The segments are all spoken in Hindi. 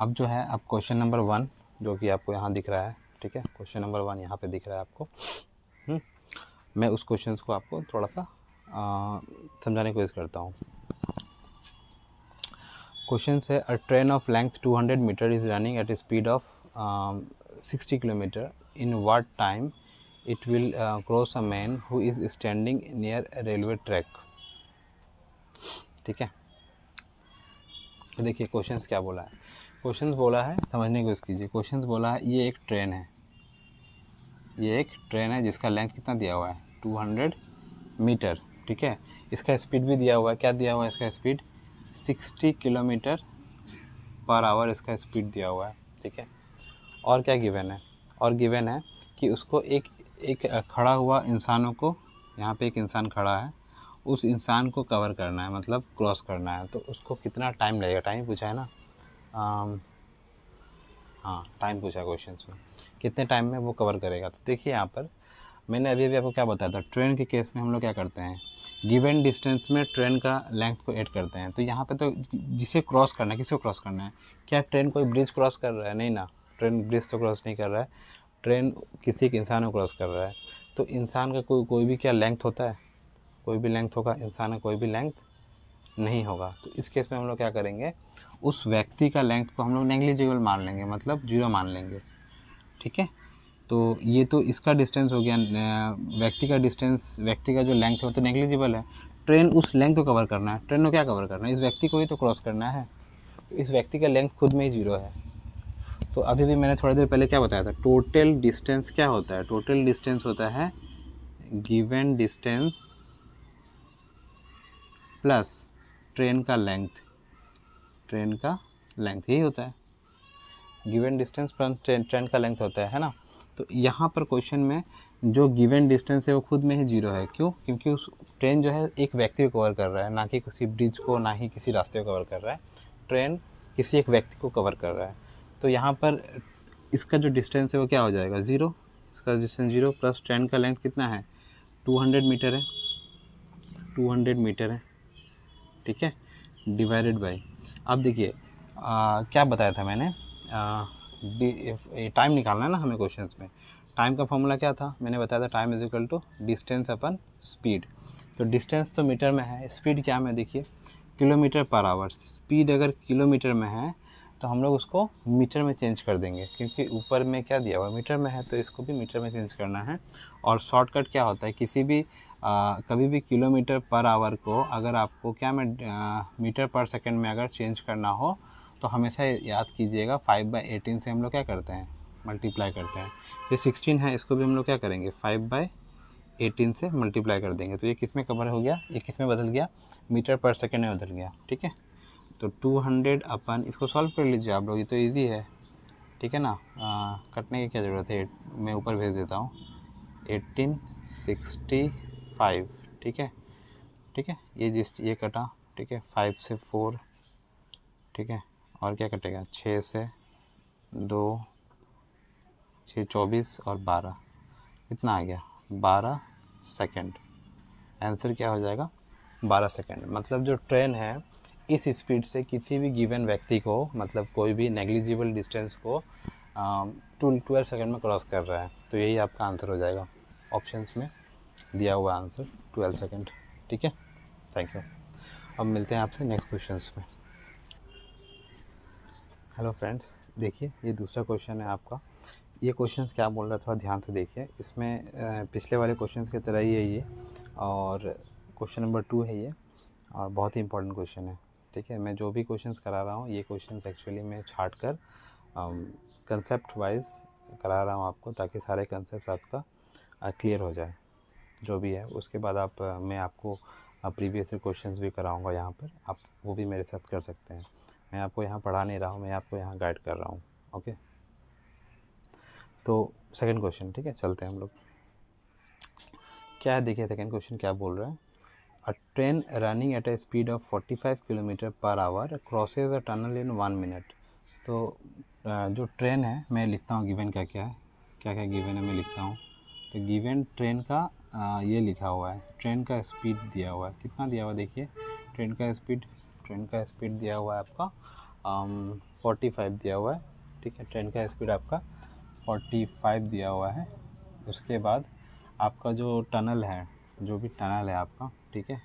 अब जो है अब क्वेश्चन नंबर 1 जो कि आपको यहाँ दिख रहा है, ठीक है, क्वेश्चन नंबर 1 यहाँ पे दिख रहा है आपको। मैं उस क्वेश्चन को आपको थोड़ा सा समझाने की कोशिश करता हूँ। क्वेश्चन है a train of length 200 metre is running at a speed of 60 kilometre in what time it will cross a man who is standing near railway track. ठीक है, तो देखिए क्वेश्चंस क्या बोला है। क्वेश्चंस बोला है, समझने की कोशिश कीजिए। क्वेश्चंस बोला है ये एक ट्रेन है, ये एक ट्रेन है जिसका लेंथ कितना दिया हुआ है 200 मीटर। ठीक है, इसका स्पीड भी दिया हुआ है, क्या दिया हुआ है इसका स्पीड 60 किलोमीटर पर आवर इसका स्पीड दिया हुआ है। ठीक है, और क्या गिवन है, और गिवन है कि उसको एक एक खड़ा हुआ इंसानों को, यहाँ पे एक इंसान खड़ा है, उस इंसान को कवर करना है, मतलब क्रॉस करना है, तो उसको कितना टाइम लगेगा। टाइम पूछा है ना, हाँ टाइम पूछा है क्वेश्चन में, कितने टाइम में वो कवर करेगा। तो देखिए यहाँ पर मैंने अभी आपको क्या बताया था, ट्रेन के केस में हम लोग क्या करते हैं, गिवन डिस्टेंस में ट्रेन का लेंथ को ऐड करते हैं। तो यहाँ पे तो जिसे क्रॉस करना है, किसको क्रॉस करना है, क्या ट्रेन कोई ब्रिज क्रॉस कर रहा है, नहीं ना, ट्रेन ब्रिज तो क्रॉस नहीं कर रहा है, ट्रेन किसी एक इंसान को क्रॉस कर रहा है। तो इंसान का कोई भी क्या लेंथ होता है, कोई भी लेंथ होगा, इंसान का कोई भी लेंथ नहीं होगा। तो इस केस में हम लोग क्या करेंगे, उस व्यक्ति का लेंथ को हम लोग नेग्लिजिबल मान लेंगे, मतलब 0 मान लेंगे। ठीक है, तो ये तो इसका डिस्टेंस हो गया, व्यक्ति का डिस्टेंस, व्यक्ति का जो लेंथ है वो तो नेग्लिजिबल है। ट्रेन उस लेंथ को कवर करना है, ट्रेन को क्या कवर करना है, इस व्यक्ति को ही तो क्रॉस करना है। इस व्यक्ति का लेंथ खुद में ही 0 है। तो अभी भी मैंने थोड़ी देर पहले क्या बताया था, टोटल डिस्टेंस क्या होता है, टोटल डिस्टेंस होता है गिवन डिस्टेंस प्लस ट्रेन का लेंथ, ट्रेन का लेंथ यही होता है, गिवन डिस्टेंस प्लस ट्रेन का लेंथ होता है ना। तो यहाँ पर क्वेश्चन में जो गिवन डिस्टेंस है वो खुद में ही 0 है। क्यों? क्योंकि उस ट्रेन जो है एक व्यक्ति को कवर कर रहा है, ना कि किसी ब्रिज को, ना ही किसी रास्ते को कवर कर रहा है, ट्रेन किसी एक व्यक्ति को कवर कर रहा है। तो यहाँ पर इसका जो डिस्टेंस है वो क्या हो जाएगा 0, इसका डिस्टेंस 0 प्लस ट्रेन का लेंथ कितना है 200 मीटर है, 200 मीटर है। ठीक है, डिवाइडेड बाई, अब देखिए क्या बताया था मैंने, टाइम निकालना है ना हमें क्वेश्चंस में। टाइम का फॉर्मूला क्या था, मैंने बताया था time is equal to distance upon speed. तो डिस्टेंस तो मीटर में है, स्पीड क्या में, देखिए किलोमीटर पर आवर। स्पीड अगर किलोमीटर में है तो हम लोग उसको मीटर में चेंज कर देंगे, क्योंकि ऊपर में क्या दिया हुआ मीटर में है, तो इसको भी मीटर में चेंज करना है। और शॉर्टकट क्या होता है, किसी भी कभी भी किलोमीटर पर आवर को अगर आपको क्या में मीटर पर सेकंड में अगर चेंज करना हो तो हमेशा याद कीजिएगा 5/18 से हम लोग क्या करते हैं, मल्टीप्लाई करते हैं। ये 16 है, इसको भी हम लोग क्या करेंगे 5/18 से मल्टीप्लाई कर देंगे। तो ये किस में कवर हो गया, ये किस में बदल गया, मीटर पर सेकंड में बदल गया। ठीक है, तो 200 अपन इसको सॉल्व कर लीजिए आप लोग, ये तो ईजी है। ठीक है ना, कटने की क्या ज़रूरत है, मैं ऊपर भेज देता हूँ 1865। ठीक है, ठीक है, ये कटा, ठीक है, 5 से 4, ठीक है, और क्या कटेगा 6 से 2, 6 24 और 12, कितना आ गया 12 सेकंड। आंसर क्या हो जाएगा 12 सेकंड। मतलब जो ट्रेन है इस स्पीड से किसी भी गिवन व्यक्ति को, मतलब कोई भी नेग्लिजिबल डिस्टेंस को 12 सेकंड में क्रॉस कर रहा है। तो यही आपका आंसर हो जाएगा, ऑप्शंस में दिया हुआ आंसर 12 सेकंड। ठीक है, थैंक यू। अब मिलते हैं आपसे नेक्स्ट क्वेश्चंस में। हेलो फ्रेंड्स, देखिए ये दूसरा क्वेश्चन है आपका। ये क्वेश्चंस क्या बोल रहा है, थोड़ा ध्यान से देखिए। इसमें पिछले वाले क्वेश्चंस की तरह ही है ये, और क्वेश्चन नंबर 2 है ये, और बहुत ही इंपॉर्टेंट क्वेश्चन है। ठीक है, मैं जो भी क्वेश्चंस करा रहा हूँ ये क्वेश्चंस एक्चुअली मैं छाट कर कंसेप्ट वाइज करा रहा हूँ आपको, ताकि सारे कंसेप्ट आपका क्लियर हो जाए जो भी है। उसके बाद मैं आपको प्रीवियस क्वेश्चंस भी कराऊंगा यहाँ पर, आप वो भी मेरे साथ कर सकते हैं। मैं आपको यहाँ पढ़ा नहीं रहा हूँ, मैं आपको यहाँ गाइड कर रहा हूँ। ओके, तो सेकंड क्वेश्चन, ठीक है, चलते हैं हम लोग। क्या है देखिए, सेकंड क्वेश्चन क्या बोल रहा है, a train running at a speed of 45 kilometre per our crosses a tunnel in 1 minute. तो जो ट्रेन है, मैं लिखता हूँ गिवन क्या क्या है, क्या क्या गिवन है मैं लिखता हूँ। तो गिवन ट्रेन का ये लिखा हुआ है, ट्रेन का स्पीड दिया हुआ है, कितना दिया हुआ है देखिए, ट्रेन का स्पीड दिया हुआ है आपका 45 दिया हुआ है, ठीक है। ट्रेन का स्पीड आपका 45 दिया हुआ है। उसके बाद आपका जो टनल है, जो भी टनल है आपका, ठीक है,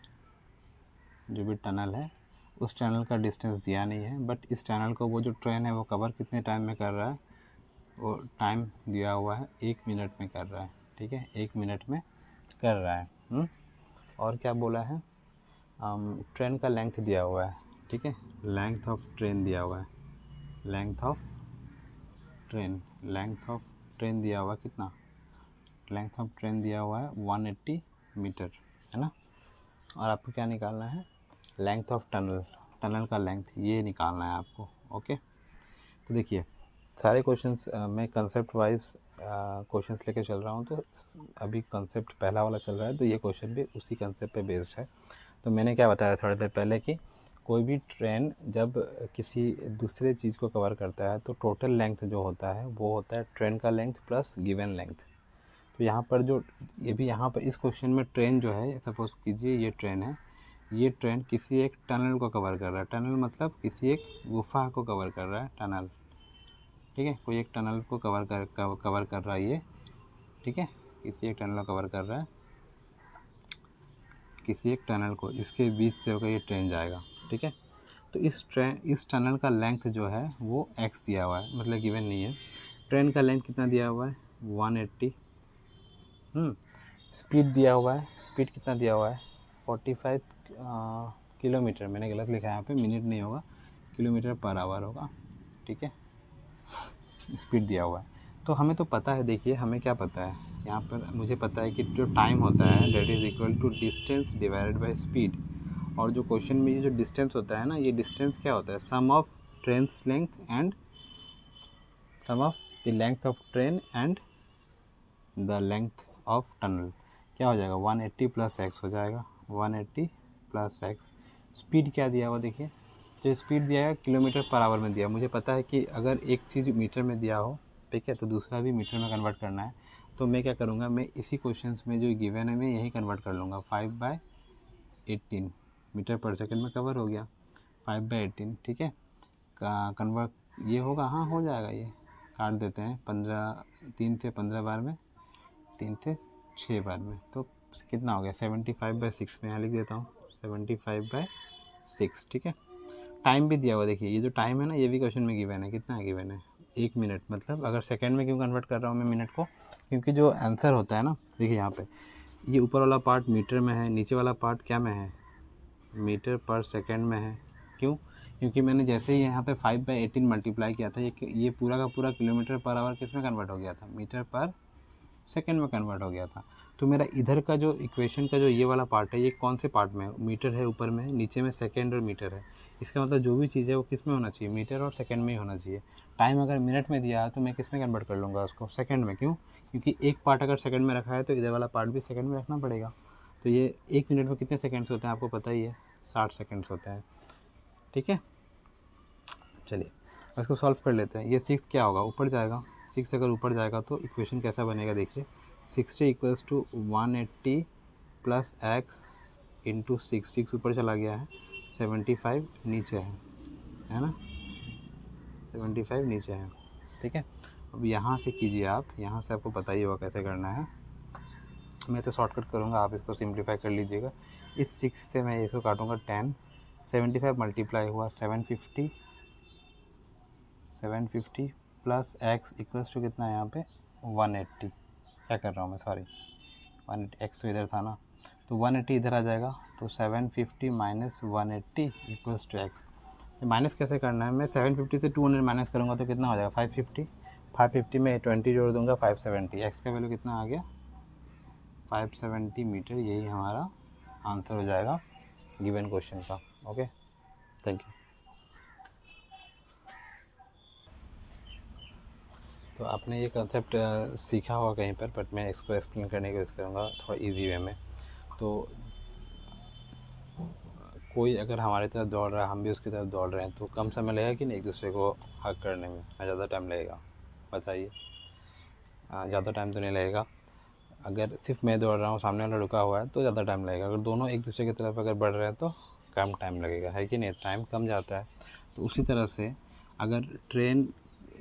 जो भी टनल है उस टनल का डिस्टेंस दिया नहीं है, बट इस टनल को वो जो ट्रेन है वो कवर कितने टाइम में कर रहा है, वो टाइम दिया हुआ है 1 मिनट में कर रहा है, ठीक है, 1 मिनट में कर रहा है। और क्या बोला है, ट्रेन का लेंथ दिया हुआ है, ठीक है, लेंथ ऑफ ट्रेन दिया हुआ है, लेंथ ऑफ ट्रेन दिया हुआ है कितना, लेंथ ऑफ ट्रेन दिया हुआ है 180 मीटर, है ना। और आपको क्या निकालना है, लेंथ ऑफ टनल का लेंथ ये निकालना है आपको। ओके, तो देखिए सारे क्वेश्चंस मैं कंसेप्ट वाइज क्वेश्चंस लेके चल रहा हूँ, तो अभी कंसेप्ट पहला वाला चल रहा है, तो ये क्वेश्चन भी उसी कंसेप्ट पे बेस्ड है। तो मैंने क्या बताया थोड़ी देर पहले कि कोई भी ट्रेन जब किसी दूसरे चीज़ को कवर करता है तो टोटल लेंथ जो होता है वो होता है ट्रेन का लेंथ प्लस गिवन लेंथ। तो यहाँ पर जो ये भी यहाँ पर इस क्वेश्चन में ट्रेन जो है, सपोज़ कीजिए ये ट्रेन है, ये ट्रेन किसी एक टनल को कवर कर रहा है, टनल मतलब किसी एक गुफा को कवर कर रहा है, टनल, ठीक है, कोई एक टनल को कवर कर रहा है ये, ठीक है, किसी एक टनल को कवर कर रहा है, किसी एक टनल को, इसके बीच से होकर ये ट्रेन जाएगा, ठीक है। तो इस टनल का लेंथ जो है वो x दिया हुआ है, मतलब गिवन नहीं है। ट्रेन का लेंथ कितना दिया हुआ है 180, स्पीड दिया हुआ है, स्पीड कितना दिया हुआ है 45 किलोमीटर, मैंने गलत लिखा है यहाँ पे, मिनट नहीं होगा, किलोमीटर पर आवर होगा, ठीक है, स्पीड दिया हुआ है। तो हमें तो पता है, देखिए हमें क्या पता है यहाँ पर, मुझे पता है कि जो टाइम होता है that is equal to distance divided by speed. और जो क्वेश्चन में ये जो डिस्टेंस होता है ना, ये डिस्टेंस क्या होता है, sum of trains length and sum of the length of train and the length of tunnel, क्या हो जाएगा 180 प्लस एक्स हो जाएगा, 180 प्लस एक्स। स्पीड क्या दिया हुआ देखिए, तो स्पीड दिया है किलोमीटर पर आवर में दिया, मुझे पता है कि अगर एक चीज़ मीटर में दिया हो, ठीक है, तो दूसरा भी मीटर में कन्वर्ट करना है। तो मैं क्या करूँगा, मैं इसी क्वेश्चंस में जो गिवन है मैं यही कन्वर्ट कर लूँगा, 5/18 मीटर पर सेकंड में कवर हो गया, 5/18, ठीक है, कन्वर्ट ये होगा, हाँ हो जाएगा, ये काट देते हैं 15, 3 से 15 बार में, 3 से 6 बार में, तो कितना हो गया 75/6 में यहाँ लिख देता हूँ, 75/6, ठीक है। टाइम भी दिया हुआ, देखिए ये जो टाइम है ना, ये भी क्वेश्चन में गिवन है, कितना है गिवन है 1 मिनट, मतलब अगर सेकंड में क्यों कन्वर्ट कर रहा हूँ मैं मिनट को, क्योंकि जो आंसर होता है ना, देखिए यहाँ पे ये ऊपर वाला पार्ट मीटर में है, नीचे वाला पार्ट क्या में है, मीटर पर सेकंड में है। क्यों, क्योंकि मैंने जैसे ही यहाँ पे 5/18 मल्टीप्लाई किया था, ये पूरा का पूरा किलोमीटर पर आवर किस में कन्वर्ट हो गया था, मीटर पर सेकंड में कन्वर्ट हो गया था। तो मेरा इधर का जो इक्वेशन का जो ये वाला पार्ट है, ये कौन से पार्ट में है, मीटर है ऊपर में, नीचे में सेकंड और मीटर है। इसका मतलब जो भी चीज़ है वो किस में होना चाहिए, मीटर और सेकंड में ही होना चाहिए। टाइम अगर मिनट में दिया है तो मैं किस में कन्वर्ट कर लूँगा उसको, सेकंड में। क्यों, क्योंकि एक पार्ट अगर सेकंड में रखा है तो इधर वाला पार्ट भी सेकंड में रखना पड़ेगा। तो ये 1 मिनट में कितने सेकेंड्स होते हैं आपको पता ही है, 60 सेकेंड्स होते हैं, ठीक है। चलिए इसको सॉल्व कर लेते हैं। ये 6 क्या होगा, ऊपर जाएगा, 6 अगर ऊपर जाएगा तो इक्वेशन कैसा बनेगा देखिए, 60 equals to 180 plus X into 6 ऊपर चला गया है, 75 नीचे है ना, 75 नीचे है, ठीक है। अब यहाँ से कीजिए आप, यहाँ से आपको पता ही होगा कैसे करना है, मैं तो शॉर्टकट करूँगा, आप इसको सिंप्लीफाई कर लीजिएगा। इस 6 से मैं इसको काटूँगा 10, 75 मल्टीप्लाई हुआ 750 प्लस एक्स इक्वल्स टू कितना है यहाँ पे 180, क्या कर रहा हूँ मैं, सॉरी 180, एक्स तो इधर था ना, तो 180 इधर आ जाएगा, तो 750 minus 180 equals to X. Minus कैसे करना है, मैं 750 से 200 माइनस करूँगा तो कितना हो जाएगा 550 में 20 जोड़ दूँगा 570, एक्स का वैल्यू कितना आ गया 570 मीटर। यही हमारा आंसर हो जाएगा गिवन क्वेश्चन का। Okay, thank you. तो आपने ये कंसेप्ट सीखा होगा कहीं पर, बट मैं इसको एक्सप्लेन करने की कोशिश करूँगा थोड़ा इजी वे में। तो कोई अगर हमारी तरफ दौड़ रहा है, हम भी उसकी तरफ दौड़ रहे हैं, तो कम समय लगेगा कि नहीं एक दूसरे को हग करने में, ज़्यादा टाइम लगेगा, बताइए। ज़्यादा टाइम तो नहीं लगेगा। अगर सिर्फ मैं दौड़ रहा हूँ, सामने वाला रुका हुआ है, तो ज़्यादा टाइम लगेगा। अगर दोनों एक दूसरे की तरफ अगर बढ़ रहे हैं तो कम टाइम लगेगा, है कि नहीं, टाइम कम जाता है। तो उसी तरह से अगर ट्रेन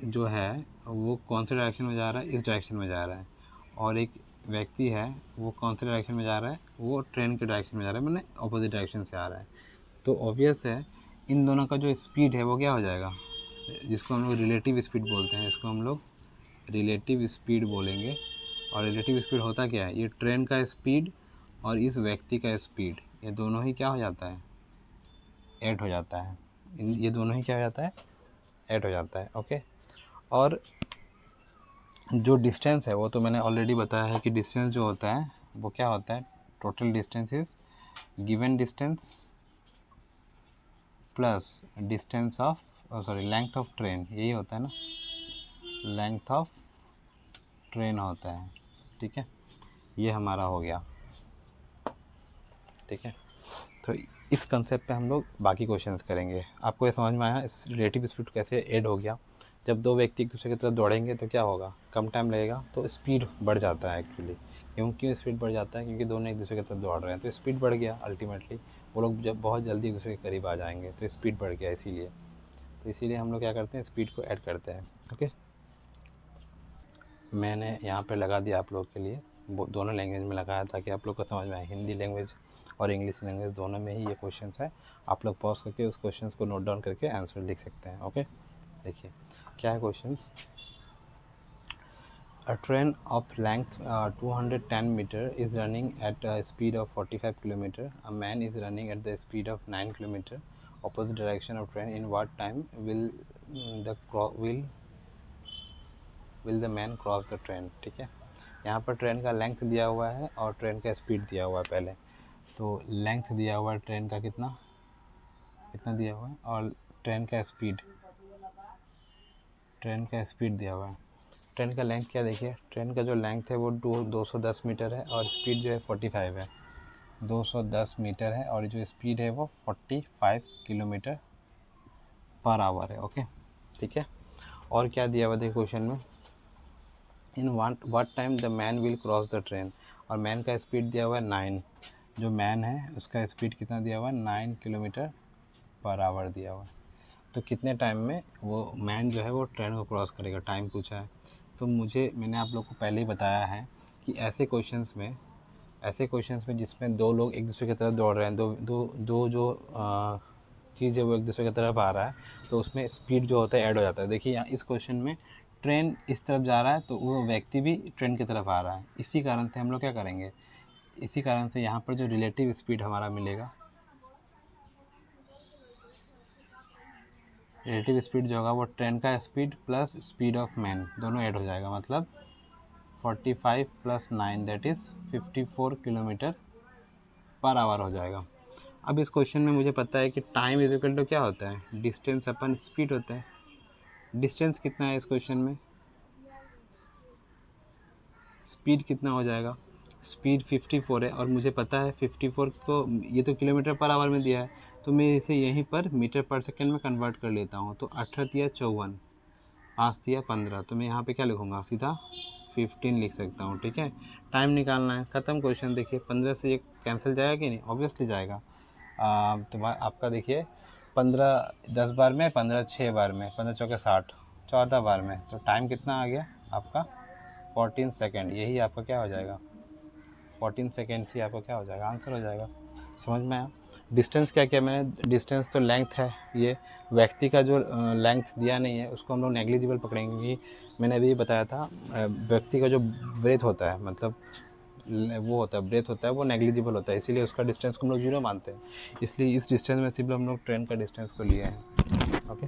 जो है वो कौन से डायरेक्शन में जा रहा है, इस डायरेक्शन में जा रहा है, और एक व्यक्ति है वो कौन से डायरेक्शन में जा रहा है, वो ट्रेन के डायरेक्शन में जा रहा है, मैंने अपोजिट डायरेक्शन से आ रहा है, तो ऑब्वियस है इन दोनों का जो स्पीड है वो क्या हो जाएगा, जिसको हम लोग रिलेटिव स्पीड बोलते हैं, इसको हम लोग रिलेटिव स्पीड बोलेंगे। और रिलेटिव स्पीड होता क्या है, ये ट्रेन का स्पीड और इस व्यक्ति का स्पीड, ये दोनों ही क्या हो जाता है, ऐड हो जाता है। ये दोनों ही क्या हो जाता है, ऐड हो जाता है। ओके, और जो डिस्टेंस है वो तो मैंने ऑलरेडी बताया है कि डिस्टेंस जो होता है वो क्या होता है, total distance is given distance plus distance of sorry length of train, यही होता है ना, लेंथ ऑफ ट्रेन होता है। ठीक है, ये हमारा हो गया। ठीक है, तो इस कंसेप्ट पे हम लोग बाकी क्वेश्चंस करेंगे। आपको ये समझ में आया इस रिलेटिव स्पीड कैसे ऐड हो गया। जब दो व्यक्ति एक दूसरे की तरफ दौड़ेंगे तो क्या होगा, कम टाइम लगेगा, तो स्पीड बढ़ जाता है एक्चुअली। क्यों स्पीड बढ़ जाता है, क्योंकि दोनों एक दूसरे की तरफ दौड़ रहे हैं, तो स्पीड बढ़ गया। अल्टीमेटली वो लोग जब बहुत जल्दी एक दूसरे के करीब आ जाएंगे तो स्पीड बढ़ गया, इसीलिए हम लोग क्या करते हैं, स्पीड को ऐड करते हैं। ओके, मैंने यहाँ पर लगा दिया आप लोग के लिए, दोनों लैंग्वेज में लगाया ताकि आप लोग को समझ में आए। हिंदी लैंग्वेज और इंग्लिश लैंग्वेज दोनों में ही ये क्वेश्चंस है। आप लोग पॉज करके उस क्वेश्चंस को नोट डाउन करके आंसर लिख सकते हैं। ओके, देखिए क्या है questions. A train of length 210 meter is running at a speed of 45 kilometer. A man is running at the speed of 9 kilometer. Opposite direction of train. In what time will the man cross the train? ठीक है, यहाँ पर ट्रेन का लेंथ दिया हुआ है और ट्रेन का स्पीड दिया हुआ है। पहले तो लेंथ दिया हुआ है ट्रेन का, कितना दिया हुआ है, और ट्रेन का स्पीड दिया हुआ है। ट्रेन का लेंथ क्या, देखिए ट्रेन का जो लेंथ है वो 210 मीटर है और स्पीड जो है 45 है। 210 मीटर है और जो स्पीड है वो 45 किलोमीटर पर आवर है। ओके, ठीक है, और क्या दिया हुआ देखिए क्वेश्चन में, इन what time the man will cross the train, और मैन का स्पीड दिया हुआ है 9, जो मैन है उसका स्पीड कितना दिया हुआ है, 9 किलोमीटर पर आवर दिया हुआ है। तो कितने टाइम में वो मैन जो है वो ट्रेन को क्रॉस करेगा, टाइम पूछा है। तो मैंने आप लोग को पहले ही बताया है कि ऐसे क्वेश्चंस में जिसमें दो लोग एक दूसरे की तरफ दौड़ रहे हैं, दो जो चीज़ है वो एक दूसरे की तरफ आ रहा है, तो उसमें स्पीड जो होता है ऐड हो जाता है। देखिए यहाँ इस क्वेश्चन में ट्रेन इस तरफ जा रहा है तो वो व्यक्ति भी ट्रेन की तरफ आ रहा है। इसी कारण से हम लोग क्या करेंगे, इसी कारण से यहाँ पर जो रिलेटिव स्पीड हमारा मिलेगा, रिलेटिव स्पीड जो होगा वो ट्रेन का speed plus speed of man दोनों ऐड हो जाएगा, मतलब 45 plus 9 that is 54 kilometre per our हो जाएगा। अब इस क्वेश्चन में मुझे पता है कि टाइम इज इक्वल टू क्या होता है, डिस्टेंस अपन स्पीड होता है। डिस्टेंस कितना है इस क्वेश्चन में, स्पीड कितना हो जाएगा, स्पीड 54 है और मुझे पता है 54 को, ये तो किलोमीटर पर आवर में दिया है, तो मैं इसे यहीं पर मीटर पर सेकंड में कन्वर्ट कर लेता हूँ। तो 18 या 54, 5 या 15, तो मैं यहाँ पे क्या लिखूँगा, सीधा 15 लिख सकता हूँ। ठीक है, टाइम निकालना है, ख़त्म क्वेश्चन। देखिए 15 से ये कैंसिल जाएगा कि नहीं, ऑब्वियसली जाएगा। तो आपका देखिए 15 10 बार में, 15 6 बार में, 15 चौके 60, 14 बार में, तो टाइम कितना आ गया आपका 14 सेकेंड। यही आपका क्या हो जाएगा, 14 सेकेंड से आपका क्या हो जाएगा, आंसर हो जाएगा। समझ में आया। डिस्टेंस क्या किया मैंने, डिस्टेंस तो लेंथ है, ये व्यक्ति का जो लेंथ दिया नहीं है उसको हम लोग नेग्लिजिबल पकड़ेंगे, क्योंकि मैंने अभी बताया था व्यक्ति का जो ब्रेथ होता है, मतलब वो होता है ब्रेथ होता है, वो नेग्लिजिबल होता है, इसीलिए उसका डिस्टेंस को हम लोग 0 मानते हैं। इसलिए इस डिस्टेंस में सिर्फ हम लोग ट्रेन का डिस्टेंस को लिए हैं। ओके,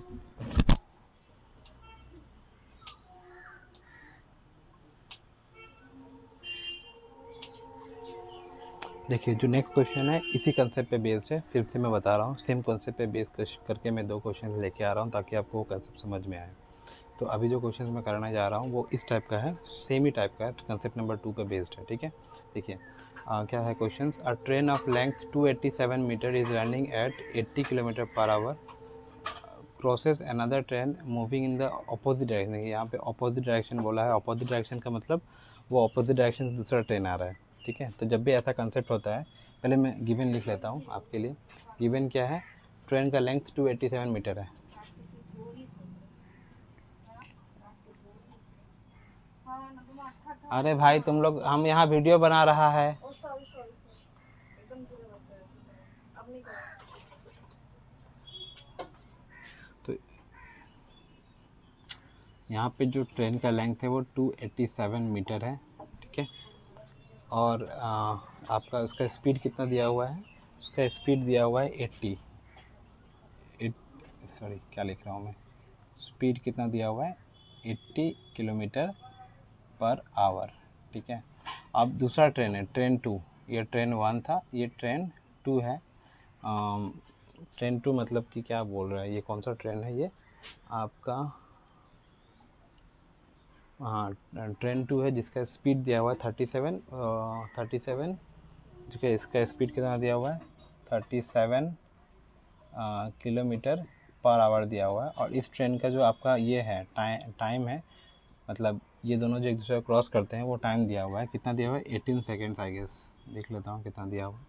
देखिए जो नेक्स्ट क्वेश्चन है इसी कंसेप्ट पे बेस्ड है, फिर से मैं बता रहा हूँ, सेम कंसेप्ट पे बेस करके मैं 2 क्वेश्चन लेके आ रहा हूँ ताकि आपको वो कंसेप्ट समझ में आए। तो अभी जो क्वेश्चन मैं करने जा रहा हूँ वो इस टाइप का है, सेम ही टाइप का है, कंसेप्ट नंबर 2 पे बेस्ड है। ठीक है, देखिए क्या है question, a train of length 287 metre is running at 80 kilometre per hour crosses another train moving in the opposite direction. यहाँ पे अपोजिट डायरेक्शन बोला है, अपोजिट डायरेक्शन का मतलब वो अपोजिट डायरेक्शन से दूसरा ट्रेन आ रहा है। ठीक है, तो जब भी ऐसा कंसेप्ट होता है, पहले मैं गिवन लिख लेता हूँ आपके लिए। गिवन क्या है, ट्रेन का लेंथ 287 मीटर है, अरे भाई तुम लोग, हम यहाँ वीडियो बना रहा है। तो यहाँ पे जो ट्रेन का लेंथ है वो 287 मीटर है, ठीक है। और आपका उसका स्पीड कितना दिया हुआ है? उसका स्पीड दिया हुआ है 80, सॉरी क्या लिख रहा हूँ मैं, स्पीड कितना दिया हुआ है 80 किलोमीटर पर आवर, ठीक है। अब दूसरा ट्रेन है ट्रेन 2, ये ट्रेन 1 था, ये ट्रेन 2 है। ट्रेन 2 मतलब कि क्या बोल रहा है, ये कौन सा ट्रेन है ये आपका? हाँ, ट्रेन 2 है जिसका स्पीड दिया हुआ है 37, ठीक है। इसका स्पीड कितना दिया हुआ है 37 किलोमीटर पर आवर दिया हुआ है। और इस ट्रेन का जो आपका ये है टाइम है, मतलब ये दोनों जो एक दूसरे को क्रॉस करते हैं वो टाइम दिया हुआ है, कितना दिया हुआ है 18 सेकेंड्स, आई गेस देख लेता हूँ कितना दिया हुआ है,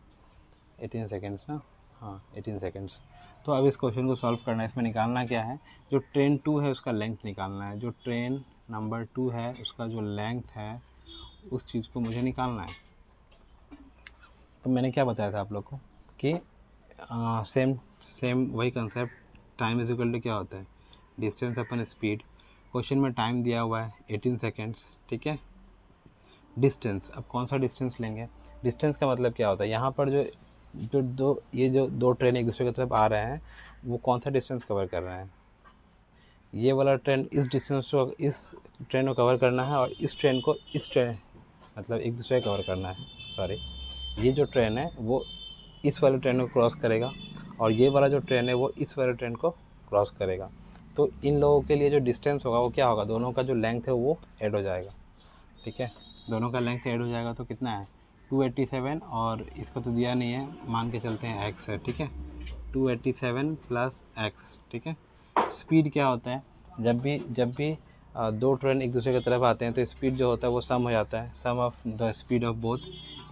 18 सेकेंड्स ना, हाँ 18 सेकेंड्स। तो अब इस क्वेश्चन को सॉल्व करना है, इसमें निकालना क्या है, जो ट्रेन 2 है उसका लेंथ निकालना है, जो ट्रेन नंबर 2 है उसका जो लेंथ है उस चीज़ को मुझे निकालना है। तो मैंने क्या बताया था आप लोग को कि सेम वही concept, time is equal to क्या होता है, डिस्टेंस अपन स्पीड। क्वेश्चन में टाइम दिया हुआ है 18 सेकेंड्स, ठीक है। डिस्टेंस, अब कौन सा डिस्टेंस लेंगे? डिस्टेंस का मतलब क्या होता है, यहाँ पर जो दो ट्रेन एक दूसरे की तरफ आ रहे हैं वो कौन सा डिस्टेंस कवर कर रहे हैं? ये वाला ट्रेन इस डिस्टेंस को, इस ट्रेन को कवर करना है, और इस ट्रेन को इस ट्रेन, मतलब एक दूसरे को कवर करना है, सॉरी। ये जो ट्रेन है वो इस वाले ट्रेन को क्रॉस करेगा, और ये वाला जो ट्रेन है वो इस वाले ट्रेन को क्रॉस करेगा। तो इन लोगों के लिए जो डिस्टेंस होगा वो क्या होगा, दोनों का जो लेंथ है वो ऐड हो जाएगा, ठीक है। दोनों का लेंथ ऐड हो जाएगा तो कितना है 287, और इसको तो दिया नहीं है, मान के चलते हैं x है, ठीक है। 287 प्लस x, ठीक है। स्पीड क्या होता है, जब भी दो ट्रेन एक दूसरे की तरफ आते हैं तो स्पीड जो होता है वो सम हो जाता है, sum of the speed of both.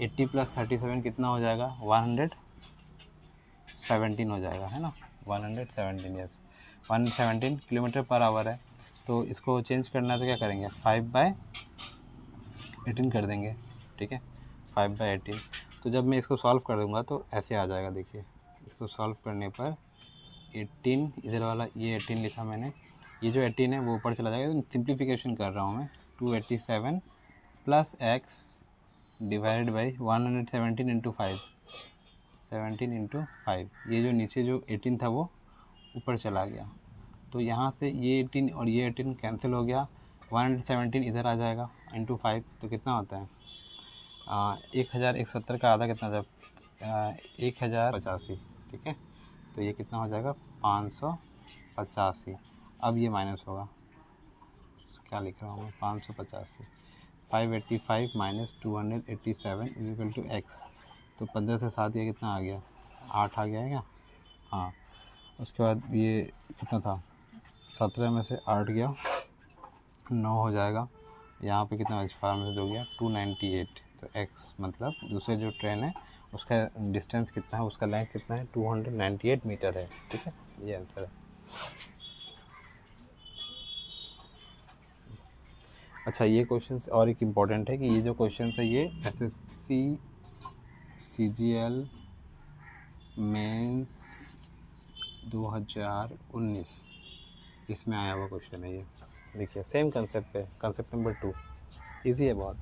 80 plus 37 कितना हो जाएगा 117 हो जाएगा, है ना, 117, यस 117 किलोमीटर पर आवर है। तो इसको चेंज करना है तो क्या करेंगे, 5/18 कर देंगे, ठीक है, 5/18। तो जब मैं इसको सॉल्व कर दूंगा तो ऐसे आ जाएगा, देखिए इसको सॉल्व करने पर 18, इधर वाला ये 18 लिखा मैंने, ये जो 18 है वो ऊपर चला जाएगा, तो सिंप्लीफिकेशन कर रहा हूँ मैं, 287 plus x divided by 117 into 5, 17 into 5, ये जो नीचे जो 18 था वो ऊपर चला गया, तो यहाँ से ये 18 और ये 18 कैंसिल हो गया, 117 इधर आ जाएगा इंटू 5, तो कितना होता है 1170 का आधा कितना था 1085, ठीक है। तो ये कितना हो जाएगा 585। अब ये माइनस होगा, क्या लिख रहा हूँ मैं 585, 585 minus 287 is equal to X. तो 15 से 7 ये कितना आ गया 8 आ गया है क्या, हाँ। उसके बाद ये कितना था 17 में से 8 गया 9 हो जाएगा, यहाँ पे कितना फार्म में से 2 गया 298। तो x मतलब दूसरे जो ट्रेन है उसका डिस्टेंस कितना है, उसका लेंथ कितना है 298 मीटर है, ठीक है, ये आंसर है। अच्छा, ये क्वेश्चन और एक इम्पॉर्टेंट है कि ये जो क्वेश्चन है ये SSC CGL मेंस 2019 इसमें आया हुआ क्वेश्चन है ये, देखिए सेम कंसेप्ट पे, कंसेप्ट नंबर 2, इजी है बहुत।